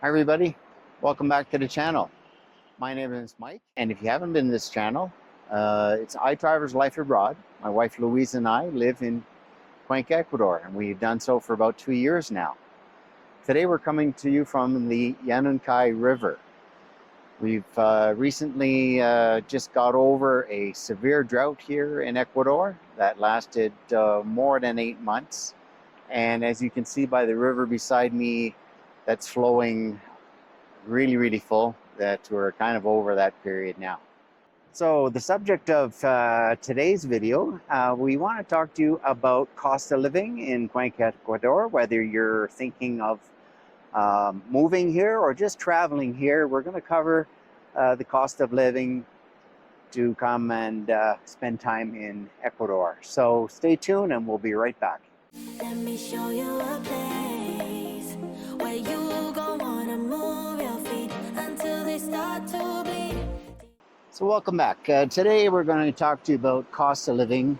Hi everybody, welcome back to the channel. My name is Mike, and if you haven't been to this channel, it's iDriver's Life Abroad. My wife Louise and I live in Cuenca, Ecuador, and we've done so for about 2 years now. Today we're coming to you from the Yanuncai River. We've recently just got over a severe drought here in Ecuador that lasted more than 8 months. And as you can see by the river beside me, that's flowing really full, that we're kind of over that period now. So the subject of today's video, we want to talk to you about cost of living in Cuenca, Ecuador. Whether you're thinking of moving here or just traveling here, we're going to cover the cost of living to come and spend time in Ecuador. So stay tuned and we'll be right back. Let me show you a place where you gon' wanna move your feet until they start to bleed. So welcome back. Today we're going to talk to you about cost of living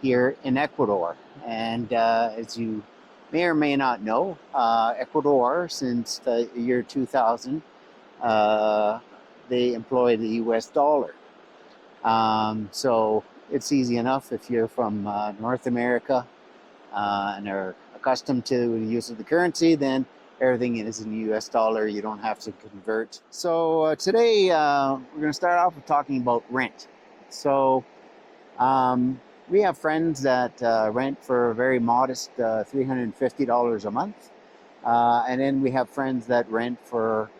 here in Ecuador. And as you may or may not know, Ecuador, since the year 2000, they employ the US dollar. So it's easy enough if you're from North America and are accustomed to the use of the currency, then everything is in US dollar. You don't have to convert. So today we're going to start off with talking about rent. So we have friends that rent for a very modest $350 a month. And then we have friends that rent for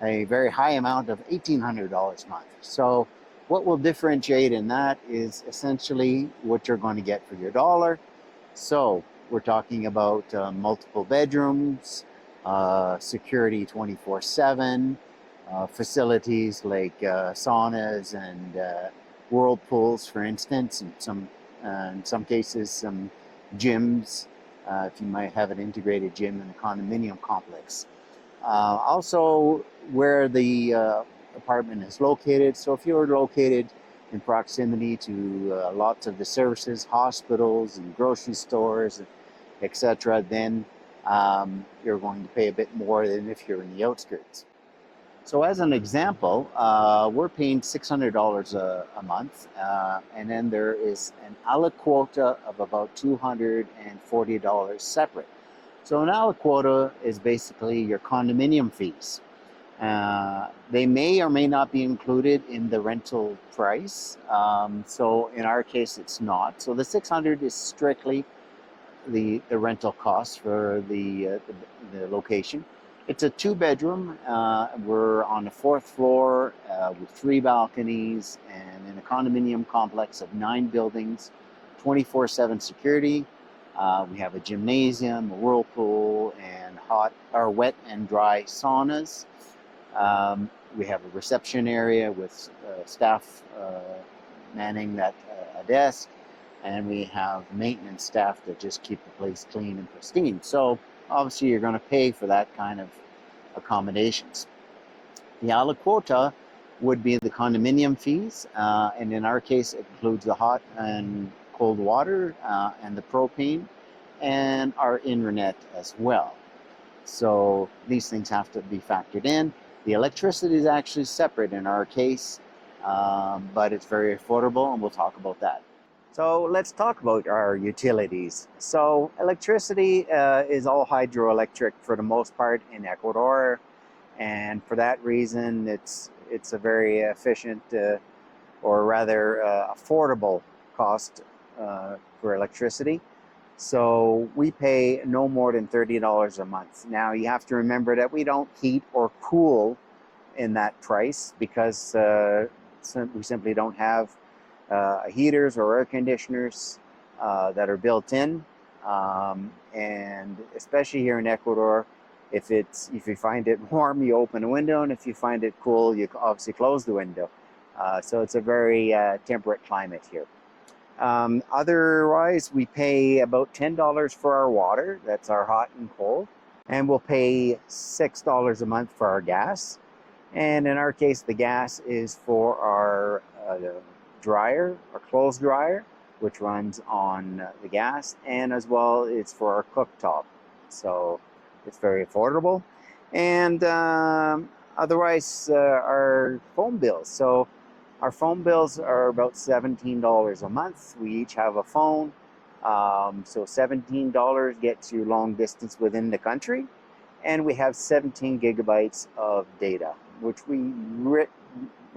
a very high amount of $1,800 a month. So what will differentiate in that is essentially what you're going to get for your dollar. So we're talking about multiple bedrooms, security 24/7, facilities like saunas and whirlpools, for instance, and in some cases some gyms, if you might have an integrated gym in a condominium complex. Also where the apartment is located. So if you're located in proximity to lots of the services, hospitals and grocery stores, etc., then you're going to pay a bit more than if you're in the outskirts. So as an example, we're paying $600 a month, and then there is an aliquota of about $240 separate. So an aliquota is basically your condominium fees. They may or may not be included in the rental price. So in our case, it's not. So the 600 is strictly the rental cost for the location. It's a 2-bedroom. We're on the 4th floor with 3 balconies and in a condominium complex of 9 buildings, 24/7 security. We have a gymnasium, a whirlpool, and wet and dry saunas. We have a reception area with staff manning that a desk, and we have maintenance staff that just keep the place clean and pristine. So obviously you're going to pay for that kind of accommodations. The aliquota would be the condominium fees, and in our case it includes the hot and cold water and the propane and our internet as well. So these things have to be factored in. The electricity is actually separate in our case, but it's very affordable, and we'll talk about that. So let's talk about our utilities. So electricity is all hydroelectric for the most part in Ecuador, and for that reason it's a very efficient or rather affordable cost for electricity. So we pay no more than $30 a month. Now you have to remember that we don't heat or cool in that price because we simply don't have heaters or air conditioners that are built in, and especially here in Ecuador, if you find it warm, you open a window, and if you find it cool, you obviously close the window. So it's a very temperate climate here. Otherwise, we pay about $10 for our water. That's our hot and cold, and we'll pay $6 a month for our gas. And in our case, the gas is for our dryer, our clothes dryer, which runs on the gas, and as well it's for our cooktop. So it's very affordable. And otherwise, our phone bills. So our phone bills are about $17 a month. We each have a phone. So $17 gets you long distance within the country. And we have 17 gigabytes of data, which we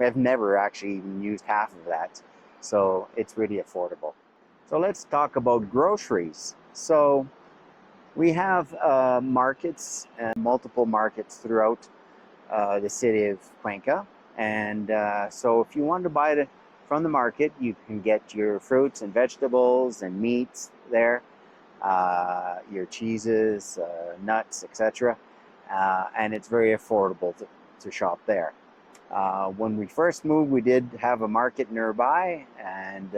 have never actually even used half of that. So it's really affordable. So let's talk about groceries. So we have markets, multiple markets throughout the city of Cuenca. And so if you want to buy it from the market, you can get your fruits and vegetables and meats there, your cheeses, nuts, etc. And it's very affordable to shop there. When we first moved, we did have a market nearby, and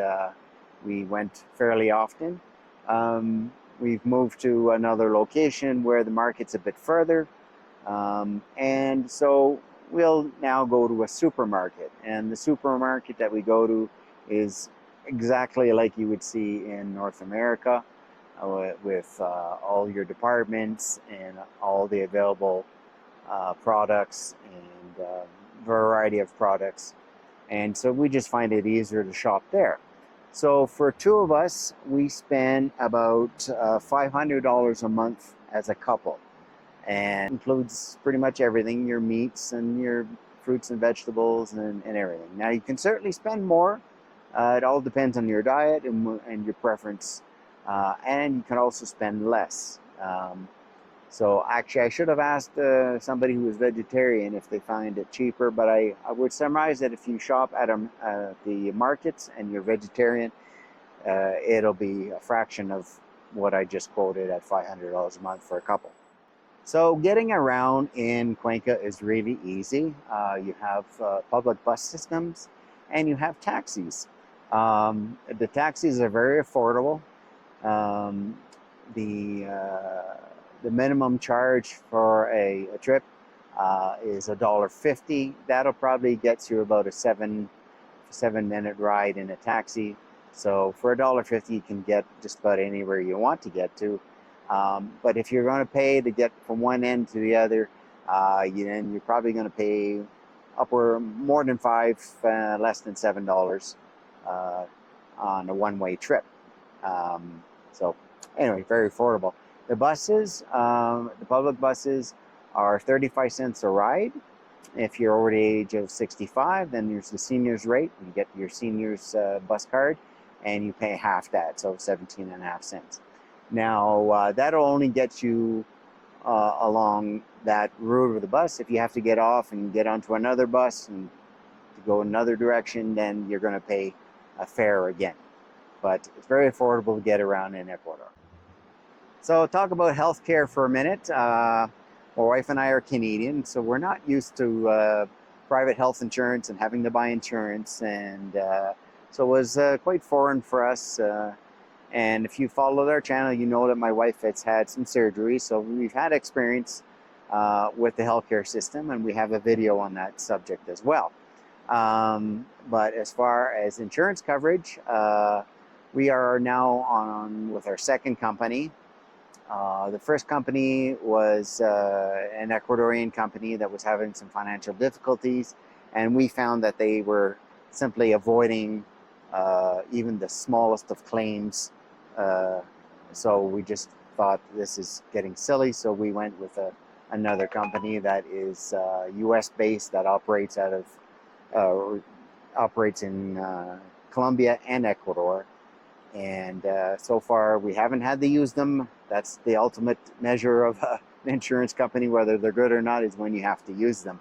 we went fairly often. We've moved to another location where the market's a bit further, and so we'll now go to a supermarket. And the supermarket that we go to is exactly like you would see in North America, with all your departments and all the available products and variety of products. And so we just find it easier to shop there. So for two of us, we spend about $500 a month as a couple, and includes pretty much everything, your meats and your fruits and vegetables and everything. Now you can certainly spend more. It all depends on your diet and your preference, and you can also spend less. So actually, I should have asked somebody who is vegetarian if they find it cheaper, but I would summarize that if you shop at the markets and you're vegetarian, it'll be a fraction of what I just quoted at $500 a month for a couple. So getting around in Cuenca is really easy. You have public bus systems and you have taxis. The taxis are very affordable. Um, the minimum charge for a trip is $1.50. That'll probably get you about a seven-minute ride in a taxi. So for $1.50, you can get just about anywhere you want to get to. But if you're going to pay to get from one end to the other, then you're probably going to pay upward more than $5, less than $7 on a one-way trip. So anyway, very affordable. The buses, the public buses, are 35 cents a ride. If you're over the age of 65, then there's the seniors rate. You get your seniors bus card, and you pay half that, so 17.5 cents. Now, that'll only get you along that route of the bus. If you have to get off and get onto another bus and to go another direction, then you're going to pay a fare again. But it's very affordable to get around in Ecuador. So talk about healthcare for a minute. My wife and I are Canadian, so we're not used to private health insurance and having to buy insurance, and so it was quite foreign for us. And if you followed our channel, you know that my wife has had some surgery, so we've had experience with the healthcare system, and we have a video on that subject as well. But as far as insurance coverage, we are now on with our second company. The first company was an Ecuadorian company that was having some financial difficulties, and we found that they were simply avoiding even the smallest of claims. So we just thought this is getting silly, so we went with another company that is US based, that operates out of operates in Colombia and Ecuador. And so far we haven't had to use them. That's the ultimate measure of an insurance company, whether they're good or not, is when you have to use them.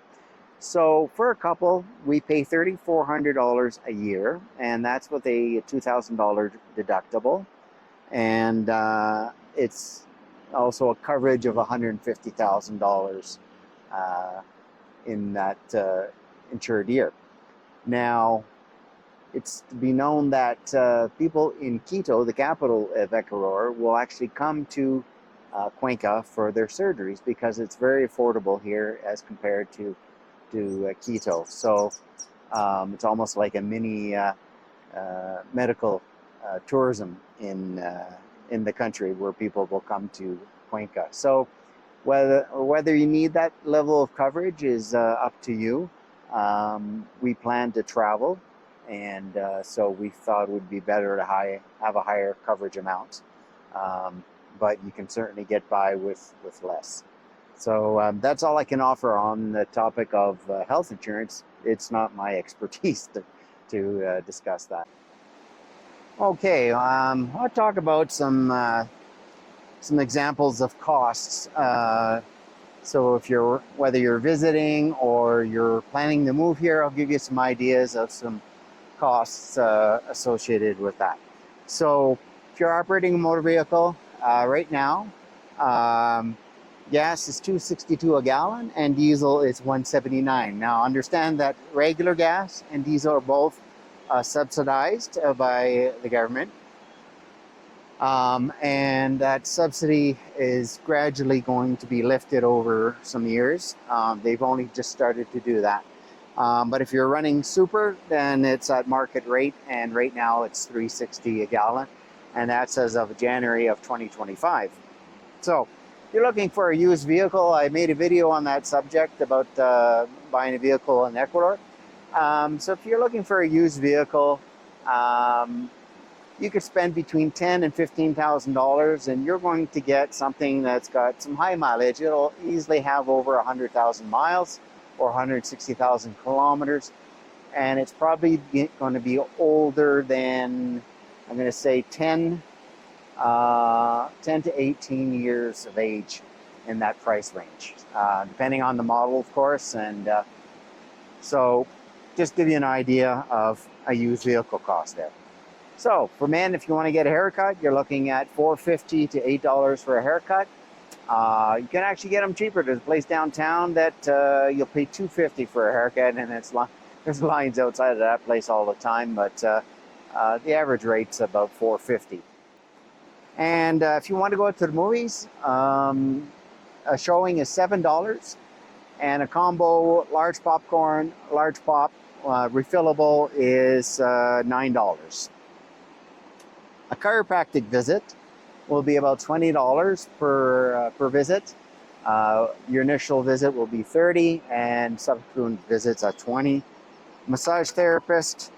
So for a couple, we pay $3,400 a year, and that's with a $2,000 deductible. And it's also a coverage of $150,000 in that insured year. Now, it's to be known that people in Quito, the capital of Ecuador, will actually come to Cuenca for their surgeries because it's very affordable here as compared to Quito. So it's almost like a mini medical tourism in the country, where people will come to Cuenca. So Whether you need that level of coverage is up to you. We plan to travel, and so we thought it would be better to have a higher coverage amount. But you can certainly get by with less. So that's all I can offer on the topic of health insurance. It's not my expertise to discuss that. Okay, I'll talk about some examples of costs. So whether you're visiting or you're planning to move here, I'll give you some ideas of some costs associated with that. So if you're operating a motor vehicle right now, gas is $2.62 a gallon and diesel is $1.79. Now understand that regular gas and diesel are both subsidized by the government. And that subsidy is gradually going to be lifted over some years. They've only just started to do that. But if you're running super, then it's at market rate, and right now it's $3.60 a gallon, and that's as of January of 2025. So if you're looking for a used vehicle, I made a video on that subject about buying a vehicle in Ecuador. So if you're looking for a used vehicle, you could spend between $10,000 and $15,000, and you're going to get something that's got some high mileage. It'll easily have over 100,000 miles or 160,000 kilometers, and it's probably going to be older than, I'm going to say 10 to 18 years of age in that price range, depending on the model, of course. And so just give you an idea of a used vehicle cost there. So for men, if you want to get a haircut, you're looking at $4.50 to $8 for a haircut. You can actually get them cheaper. There's a place downtown that you'll pay $2.50 for a haircut, and there's lines outside of that place all the time, but the average rate's about $4.50. And if you want to go to the movies, a showing is $7, and a combo large popcorn, large pop, refillable is $9. A chiropractic visit will be about $20 per visit. Your initial visit will be $30, and subsequent visits are $20. Massage therapist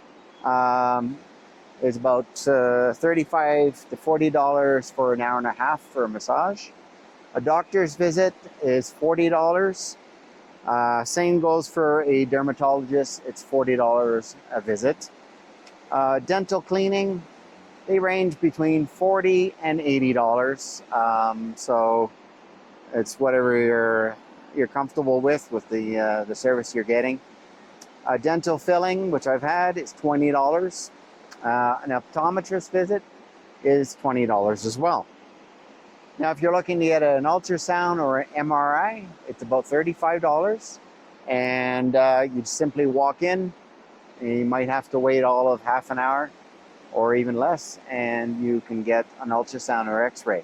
is about $35 to $40 for an hour and a half for a massage. A doctor's visit is $40. Same goes for a dermatologist. It's $40 a visit. Dental cleaning, they range between $40 and $80. So it's whatever you're comfortable with the service you're getting. Dental filling, which I've had, is $20. An optometrist visit is $20 as well. Now, if you're looking to get an ultrasound or an MRI, it's about $35. And you simply walk in. You might have to wait all of half an hour or even less, and you can get an ultrasound or x-ray.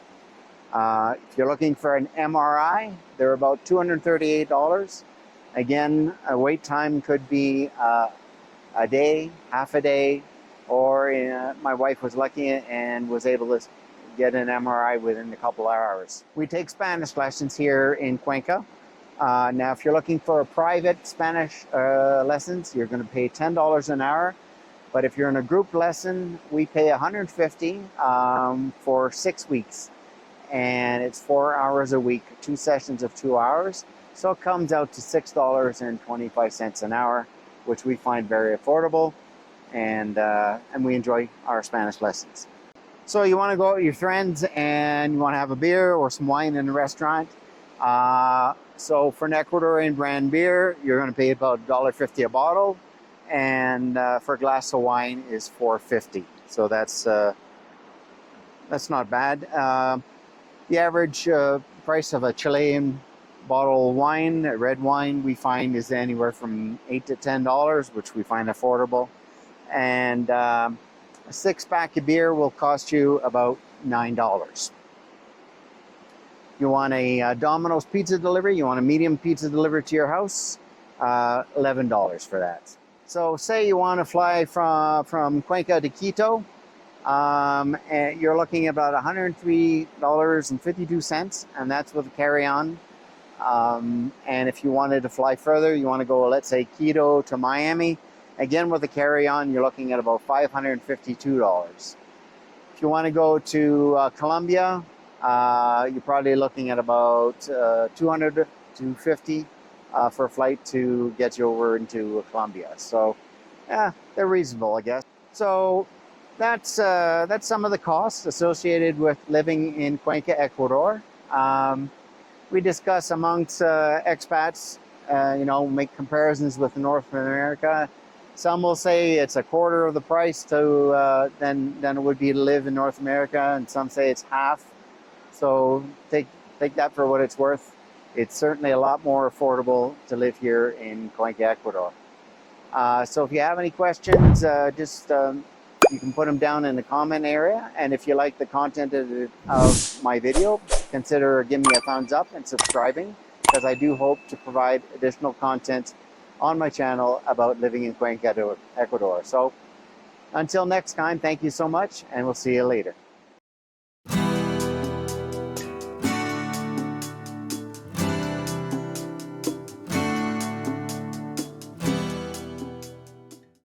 If you're looking for an MRI, they're about $238. Again, a wait time could be a day, half a day, or my wife was lucky and was able to get an MRI within a couple hours. We take Spanish lessons here in Cuenca. Now, if you're looking for a private Spanish lessons, you're going to pay $10 an hour. But if you're in a group lesson, we pay $150 for 6 weeks. And it's 4 hours a week, 2 sessions of 2 hours. So it comes out to $6.25 an hour, which we find very affordable. And we enjoy our Spanish lessons. So you want to go out with your friends and you want to have a beer or some wine in a restaurant. So for an Ecuadorian brand beer, you're going to pay about $1.50 a bottle. And for a glass of wine is $4.50. So that's not bad. The average price of a Chilean bottle of wine, red wine, we find is anywhere from $8 to $10, which we find affordable. And a 6-pack of beer will cost you about $9. You want a Domino's pizza delivery, you want a medium pizza delivered to your house, $11 for that. So say you want to fly from Cuenca to Quito, and you're looking at about $103.52, and that's with a carry-on. And if you wanted to fly further, you want to go, let's say, Quito to Miami, again with a carry-on, you're looking at about $552. If you want to go to Colombia, you're probably looking at about 200 to 250 for a flight to get you over into Colombia. So, yeah, they're reasonable, I guess. So that's some of the costs associated with living in Cuenca, Ecuador. We discuss amongst expats, make comparisons with North America. Some will say it's a quarter of the price than it would be to live in North America, and some say it's half. So take that for what it's worth. It's certainly a lot more affordable to live here in Cuenca, Ecuador. So if you have any questions, you can put them down in the comment area. And if you like the content of my video, consider giving me a thumbs up and subscribing, because I do hope to provide additional content on my channel about living in Cuenca, Ecuador. So until next time, thank you so much, and we'll see you later.